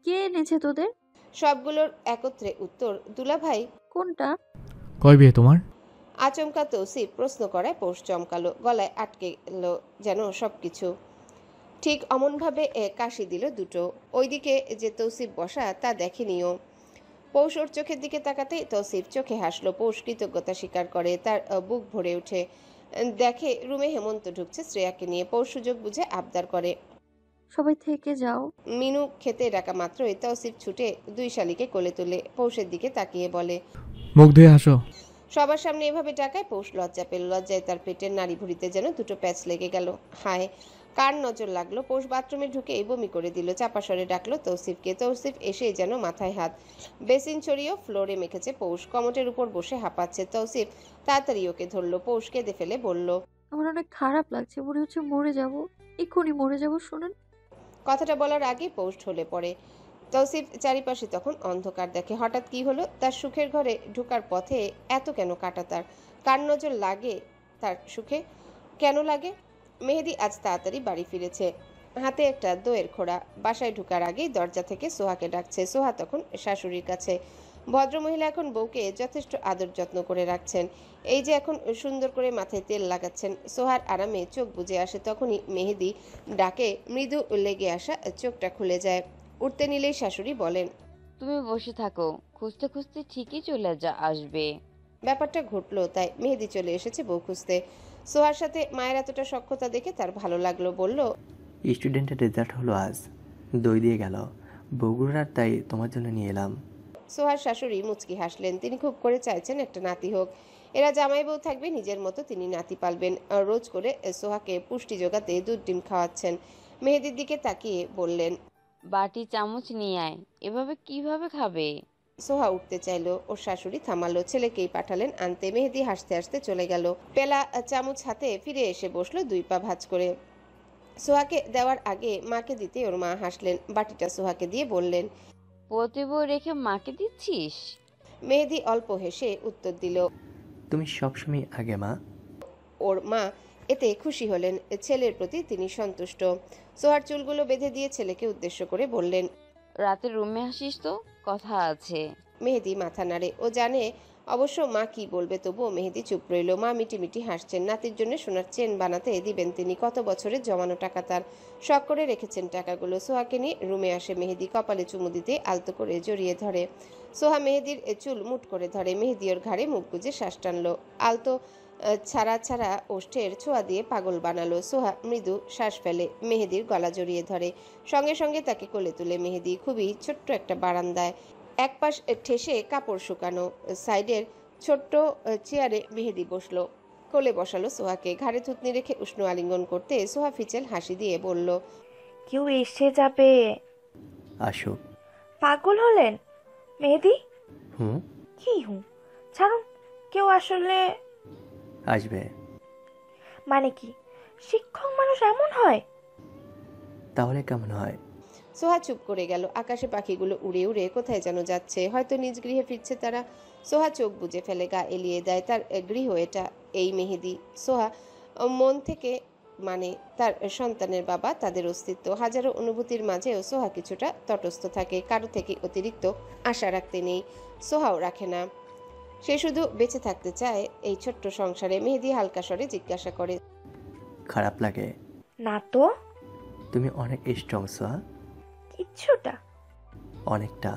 Speaker 3: কে এনেছে তোদের?
Speaker 1: সবগুলোর একত্রে উত্তর, দুলাভাই।
Speaker 3: কোনটা?
Speaker 8: কয় বিয়ে তোমার?
Speaker 1: আচমকা তৌসিফ প্রশ্ন করায় পৌষ চমকালো, গলায় আটকে এলো যেন সবকিছু। ঠিক অমনভাবে কাশি দিল দুটো। ওইদিকে যে তৌসিফ বসা তা দেখেনিও। পৌষ ওর চোখের দিকে তাকাতেই তৌসিফ চোখে হাসলো। পৌষ কৃতজ্ঞতা স্বীকার করে, তার বুক ভরে ওঠে। দেখে রুমে হেমন্ত ঢুকছে শ্রেয়াকে নিয়ে। পৌষ সুযোগ বুঝে আবদার করে,
Speaker 3: সবাই থেকে যাও।
Speaker 1: মিনু খেতে ডাকা মাত্রই তৌসিফ ছুটে 2 শালিকে কোলে তুলে পৌষের দিকে তাকিয়ে বলে,
Speaker 8: মুখ ধুয়ে আসো।
Speaker 1: সবার সামনে এভাবে ডাকায় পৌষ লজ্জা পেল। লজ্জায় তার পেটের নাড়ি ভুড়িতে যেন দুটো প্যাচ লেগে গেল। হায়, কার নজর লাগলো! পৌষ বাথরুমে ঢুকে বমি করে দিল। চাপা স্বরে ডাকলো তৌসিফকে। তৌসিফ এসে যেন মাথায় হাত, বেসিন ছড়িয়েও ফ্লোরে মেখেছে পৌষ। কমটের উপর বসে হাঁপাচ্ছে। তৌসিফ তাড়াতাড়ি ওকে ধরলো। পৌষ কেঁদে ফেলে বলল,
Speaker 3: আমার অনেক খারাপ লাগছে, মনে হচ্ছে মরে যাব, এক্ষুনি মরে যাব। শোনেন।
Speaker 1: কথাটা বলার আগে পৌষ ঢলে পড়ে। তৌসিফ চারিপাশে তখন অন্ধকার দেখে। হঠাৎ কি হলো? তার সুখের ঘরে ঢোকার পথে এত কেন কাটা তার? কার নজর লাগে তার সুখে? কেন লাগে? মেহেদি আজ তাড়াতাড়ি বাড়ি ফিরেছে, হাতে একটা দইয়ের খোড়া। বাসায় ঢোকার আগেই দরজা থেকে সোহাকে ডাকছে। সোহা তখন শাশুড়ির কাছে। ভদ্রমহিলা এখন বউকে যথেষ্ট আদর যত্ন করে রাখছেন। এই যে এখন সুন্দর করে মাথায় তেল লাগাচ্ছেন। সোহার আরামে চোখ বুজে আসে। তখনই মেহেদি ডাকে মৃদু লেগে আসা চোখটা খুলে যায়। উঠতে নিলেই শাশুড়ি বলেন,
Speaker 11: তুমি বসে থাকো, খুঁজতে খুঁজতে ঠিকই চলে আসবে।
Speaker 1: ব্যাপারটা ঘটলো তাই মেহেদি চলে এসেছে বউ খুঁজতে। সোহার সাথে মায়ের এতটা সখ্যতা দেখে তার ভালো লাগলো। বলল,
Speaker 12: স্টুডেন্টের রেজাল্ট হলো আজ, দই দিয়ে গেল বগুড়ার, তাই তোমার জন্য নিয়ে এলাম।
Speaker 1: সোহার শাশুড়ি মুচকি হাসলেন। তিনি খুব করে চাইছেন একটা নাতি হোক। এরা জামাই বউ থাকবে, নিজের মতো তিনি নাতি পালবেন। রোজ করে সোহাকে পুষ্টি জোগাতে দুধ ডিম খাওয়াচ্ছেন। মেহেদির দিকে তাকিয়ে বললেন,
Speaker 11: বাটি চামচ নিয়ে আয়, এভাবে কিভাবে খাবে?
Speaker 1: সোহা উঠতে চাইলো, ওর শাশুড়ি থামালো। ছেলেকেই পাঠালেন আনতে। মেহেদি হাসতে হাসতে চলে গেল। পেলা চামচ হাতে ফিরে এসে বসলো 2 পা ভাঁজ করে। সোহাকে দেওয়ার আগে মাকে দিতে ওর মা হাসলেন। বাটিটা সোহাকে দিয়ে বললেন,
Speaker 11: পতি বই রেখে মাকে দিচ্ছিস?
Speaker 1: মেহেদি অল্প হেসে উত্তর দিল,
Speaker 12: তুমি সবসময় আগে মা।
Speaker 1: ওর মা এতে খুশি হলেন। ছেলের প্রতি তিনি সন্তুষ্ট। সোহার চুলগুলো বেঁধে দিয়ে ছেলেকে উদ্দেশ্য করে বললেন,
Speaker 11: রাতে রুমে আসিস তো, কথা আছে।
Speaker 1: মেহেদি মাথা নাড়ে। ও জানে অবশ্য মা কি বলবে, তবুও মেহেদি চুপ রইল। মা মিটিমিটি হাসছেন। নাতির জন্য সোনার চেন বানাতে দিবেন তিনি। কত বছরের জমানো টাকা তার, শখ করে রেখেছেন টাকাগুলো। সোহাকে নিয়ে রুমে আসে মেহেদি। কপালে চুমু দিতে আলতো করে জড়িয়ে ধরে। সোহা মেহেদির চুল মুট করে ধরে। মেহেদি ওর ঘাড়ে মুখ গুজে শ্বাস টানলো। আলতো ছাড়া ছাড়া ওষ্ঠের ছোঁয়া দিয়ে পাগল বানালো। সোহা মৃদু শ্বাস ফেলে, মেহেদির গলা জড়িয়ে ধরে। সঙ্গে সঙ্গে তাকে কোলে তুলে মেহেদি খুবই ছোট্ট একটা বারান্দায়, এক পাশ ঠেসে কাপড় শুকানো, সাইডের ছোট্ট চেয়ারে মেহেদি বসলো, কোলে বসালো সোহাকে। ঘাড়ে থুতনি রেখে উষ্ণ আলিঙ্গন করতে সোহা ফিচেল হাসি দিয়ে বলল,
Speaker 13: কেউ এসে যাবে।
Speaker 12: আসুক।
Speaker 13: পাগল হলেন মেহেদি?
Speaker 12: হুম।
Speaker 13: কি হুম? ছাড়ুন, কেউ আসলে
Speaker 12: আসবে।
Speaker 13: মানে কি? শিক্ষক মানুষ এমন হয়?
Speaker 12: তাহলে কেমন হয়?
Speaker 1: সোহা চুপ করে গেল। আকাশে পাখিগুলো উড়ে উড়ে কোথায় যেন যাচ্ছে, হয়তো নিজ গৃহে ফিরছে তারা। সোহা চোখ বুজে ফেলে, গা এলিয়ে দেয়। তার গৃহ এটা, এই মেহেদি। সোহা মন থেকে মানে তার সন্তানের বাবা, তাদের অস্তিত্ব। হাজারো অনুভূতির মাঝেও সোহা কিছুটা তটস্থ থাকে। কারো থেকে অতিরিক্ত আশা রাখতে নেই, সোহাও রাখে না। সে শুধু বেঁচে থাকতে চায় এই ছোট্ট সংসারে। মেহেদি হালকা স্বরে জিজ্ঞাসা করে,
Speaker 12: খারাপ লাগে?
Speaker 13: না তো।
Speaker 12: তুমি অনেক স্ট্রং সোহা।
Speaker 13: কিছুটা।
Speaker 12: অনেকটা।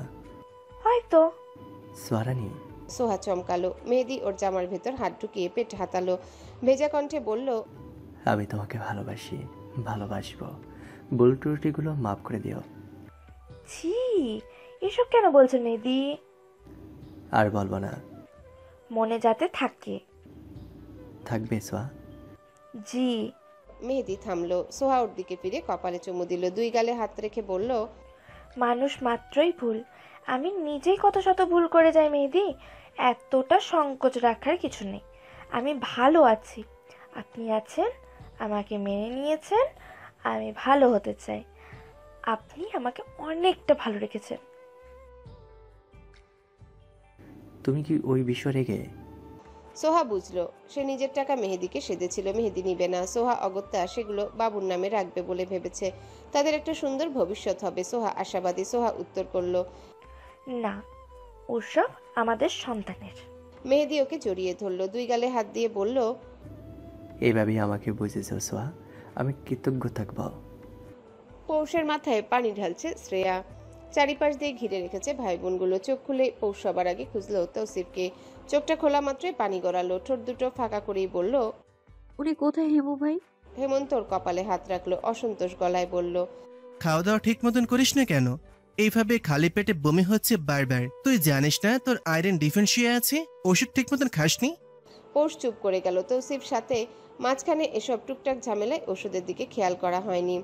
Speaker 13: হয়তো।
Speaker 12: সোয়ারানি।
Speaker 1: সোহা চমকালো। মেহেদি ওর জামার ভেতর হাত ঢুকিয়ে পেট হাতালো, ভেজা কণ্ঠে বলল,
Speaker 12: আমি তোমাকে ভালোবাসি, ভালোবাসবো। ভুল ত্রুটিগুলো মাফ করে দিও।
Speaker 13: ছি, এসব কেন বলছেন মেহেদি?
Speaker 12: আর বলবো না।
Speaker 13: মনে যাতে থাকে।
Speaker 12: থাকবে সোয়া?
Speaker 13: জি।
Speaker 1: মেহেদি থামলো। সোহা ওর দিকে ফিরে কপালে চুমু দিল, দুই গালে হাত রেখে বলল,
Speaker 13: মানুষ মাত্রই ভুল। আমি নিজেই কত শত ভুল করে যাই মেহেদি। এতটা সংকোচ রাখার কিছু নেই। আমি ভালো আছি, আপনি আছেন, আমাকে মেনে নিয়েছেন, আমি ভালো হতে চাই। আপনি আমাকে অনেকটা ভালো রেখেছেন।
Speaker 12: তুমি কি ওই বিষয় রেগে?
Speaker 1: সোহা বুঝলো সে নিজের টাকা মেহেদিকে সেধেছিল, মেহেদি নিবে না। সোহা অগত্যা সেগুলো বাবুর নামে রাখবে বলে ভেবেছে। তাদের একটা সুন্দর ভবিষ্যৎ হবে। সোহা আশাবাদী। সোহা উত্তর করলো,
Speaker 13: না, ওসব আমাদের সন্তানের।
Speaker 1: মেহেদি ওকে জড়িয়ে ধরলো, দুই গালে হাত দিয়ে বলল,
Speaker 12: এইভাবেই আমাকে বুঝেছ সোয়া, আমি কৃতজ্ঞ থাকব।
Speaker 1: পৌষের মাথায় পানি ঢালছে শ্রেয়া। চারিপাশ দিয়ে ঘিরে রেখেছে ভাই বোনগুলো। চোখ খুলে পৌষ সবার আগে খুঁজলো তৌসিফকে। চোখটা খোলা মাত্রই পানি গড়ালো, ঠোঁট দুটো ফাঁকা করেই বলল,
Speaker 3: উনি কোথায় হেমু ভাই?
Speaker 1: হেমন্ত ওর কপালে হাত রাখলো, অসন্তোষ গলায় বলল,
Speaker 2: খাওয়া দাওয়া ঠিক মতন করিস না কেন? এইভাবে খালি পেটে বমি হচ্ছে বারবার। তুই জানিস না তোর আয়রন ডিফেন্সিয়া আছে? ওষুধ ঠিক মতন খাসনি?
Speaker 1: পৌষ চুপ করে গেল। তৌসিফ সাথে মাঝখানে এসব টুকটাক ঝামেলায় ওষুধের দিকে খেয়াল করা হয়নি।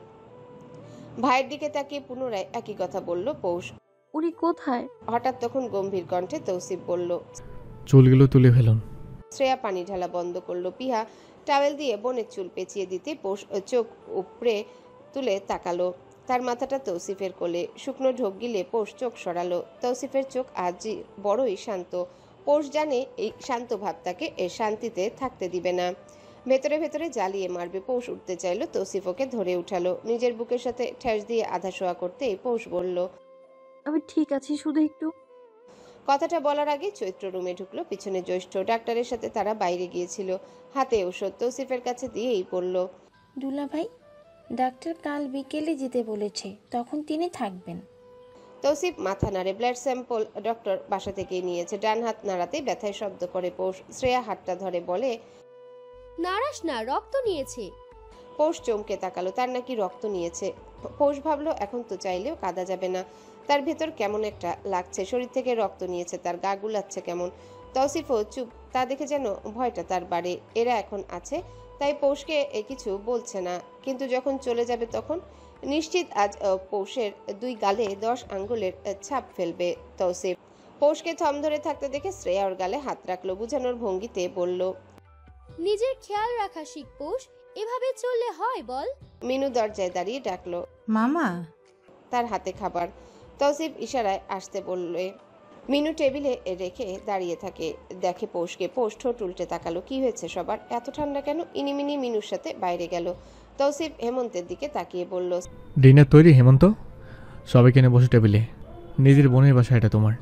Speaker 1: ভাইয়ের দিকে তাকিয়ে পুনরায় একই কথা বলল পৌষ।
Speaker 3: উনি কোথায়?
Speaker 1: হঠাৎ তখন গম্ভীর কণ্ঠে তৌসিফ বলল,
Speaker 8: চুলগুলো তুলে ফেলুন।
Speaker 1: শ্রেয়া পানি ঢালা বন্ধ করলো। পিহা টাওয়েল দিয়ে বোনের চুল পেঁচিয়ে দিতে পৌষ চোখ উপড়ে তুলে তাকালো। তার মাথাটা তৌসিফের কোলে। শুকনো ঢোক গিলে পৌষ চোখ সরালো। তৌসিফের চোখ আজই বড়ই শান্ত। পৌষ জানে এই শান্ত ভাব তাকে এর শান্তিতে থাকতে দিবে না, ভেতরে ভেতরে জ্বালিয়ে মারবে। পৌষ উঠতে চাইলো, তৌসিফ ওকে ধরে উঠালো। নিজের বুকের সাথে ঠেস দিয়ে আধা শোয়া করতেই পৌষ বলল,
Speaker 3: আমি ঠিক আছি, শুধু একটু।
Speaker 1: কথাটা বলার আগে চৈত্র রুমে ঢুকলো। পিছনে জ্যৈষ্ঠ। ডাক্তারের সাথে তারা বাইরে গিয়েছিল। হাতে ঔষধ তৌসিফের কাছে দিয়েই বলল,
Speaker 5: দুলাভাই, ডাক্তার কাল বিকেলে যেতে বলেছে, তখন তিনি থাকবেন।
Speaker 1: তৌসিফ মাথা নাড়ে। ব্লাড স্যাম্পল ডক্টর বাসা থেকেই নিয়েছে। ডান হাত নাড়াতেই ব্যথায় শব্দ করে পৌষ। শ্রেয়া হাতটা ধরে বলে,
Speaker 14: নারাস না, রক্ত নিয়েছে।
Speaker 1: পৌষ চমকে তাকালো, তার নাকি রক্ত নিয়েছে। পৌষ ভাবলো এখন তো চাইলেও কাঁদা যাবে না। তার ভেতর কেমন একটা লাগছে, শরীর থেকে রক্ত নিয়েছে, তার গা গুলাচ্ছে কেমন। তৌসিফও চুপ, তা দেখে যেন ভয়টা তার বাড়ে। এরা এখন আছে তাই পৌষকে কিছু বলছে না, কিন্তু যখন চলে যাবে তখন নিশ্চিত আজ পৌষের দুই গালে 10 আঙ্গুলের ছাপ ফেলবে তৌসিফ। পৌষকে থম ধরে থাকতে দেখে শ্রেয়া ওর গালে হাত রাখলো, বুঝানোর ভঙ্গিতে বলল,
Speaker 14: নিজের খেয়াল রাখা শিখ পৌষ, এভাবে চললে হয় বল?
Speaker 1: মিনু দরজায় দাঁড়িয়ে ডাকলো,
Speaker 6: মামা।
Speaker 1: তার হাতে খাবার। তৌসিফ ইশারায় আসতে বললে মিনু টেবিলে রেখে দাঁড়িয়ে থাকে, দেখে পৌষকে। পৌষ ঠোঁট উল্টে তাকালো, কি হয়েছে সবার, এত ঠান্ডা কেন? ইনিমিনি মিনুর সাথে বাইরে গেল। তৌসিফ হেমন্তের দিকে তাকিয়ে বলল,
Speaker 8: ডিনার তৈরি হেমন্ত? সবাই কিনে বসে টেবিলে। নিজের বোনের বাসা এটা তোমার,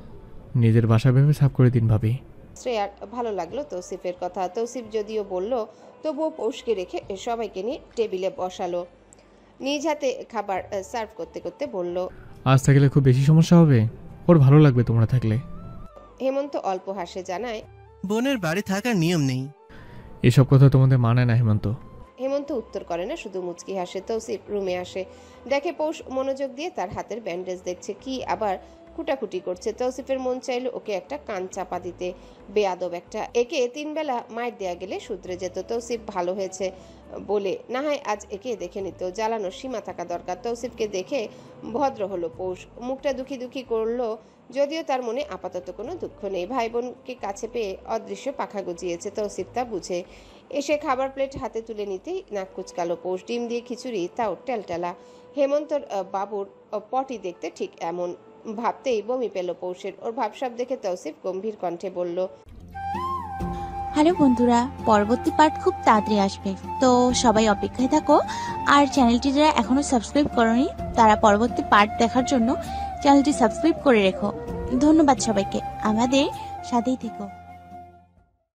Speaker 8: নিজের বাসা ভেবে সাফ করে দিন ভাবি।
Speaker 1: শ্রেয়ার ভালো লাগলো তৌসিফের কথা। তৌসিফ যদিও বলল, তবুও পৌষকে রেখে সবাইকে নিয়ে টেবিলে বসালো। নিজ হাতে খাবার সার্ভ করতে করতে বলল,
Speaker 8: আজ থাকলে খুব বেশি সমস্যা হবে, ওর ভালো লাগবে তোমরা থাকলে।
Speaker 1: হেমন্ত অল্প হাসে, জানায়,
Speaker 2: বোনের বাড়ি থাকার নিয়ম নেই।
Speaker 8: এসব কথা তোমাদের মানায় না হেমন্ত।
Speaker 1: হেমন্ত উত্তর করে না, শুধু মুচকি হাসে। তৌসিফ রুমে আসে, দেখে পৌষ মনোযোগ দিয়ে তার হাতের ব্যান্ডেজ দেখছে। কি আবার খুঁটাখুটি করছে। তৌসিফের মন চাইল ওকে একটা কান চাপা দিতে, বেয়াদব একটা। একে 3 বেলা মাইর দেয়া গেলে শুধরে যেত। তৌসিফ ভালো হয়েছে বলে না হয় আজ একে দেখে নিত, জ্বালানোর সীমা থাকা দরকার। তৌসিফকে দেখে ভদ্র হলো পৌষ, মুখটা দুঃখী দুঃখী করলো, যদিও তার মনে আপাতত কোনো দুঃখ নেই। ভাই বোনকে কাছে পেয়ে অদৃশ্য পাখা গজিয়েছে, তৌসিফ তা বুঝে। এসে খাবার প্লেট হাতে তুলে নিতেই নাক কুচকালো পৌষ। ডিম দিয়ে খিচুড়ি, তাও টেলটেলা। হেমন্তর বাবুর পটি দেখতে ঠিক এমন, ভাবতেই বমি পেল পৌষের। ওর ভাবসাব দেখে তৌসিফ গম্ভীর কণ্ঠে বলল,
Speaker 15: হ্যালো বন্ধুরা, পরবর্তী পার্ট খুব তাড়াতাড়ি আসবে, তো সবাই অপেক্ষায় থাকো। আর চ্যানেলটি যারা এখনো সাবস্ক্রাইব করনি তারা পরবর্তী পার্ট দেখার জন্য চ্যানেলটি সাবস্ক্রাইব করে রেখো। ধন্যবাদ সবাইকে, আমাদের সাথেই থেকো।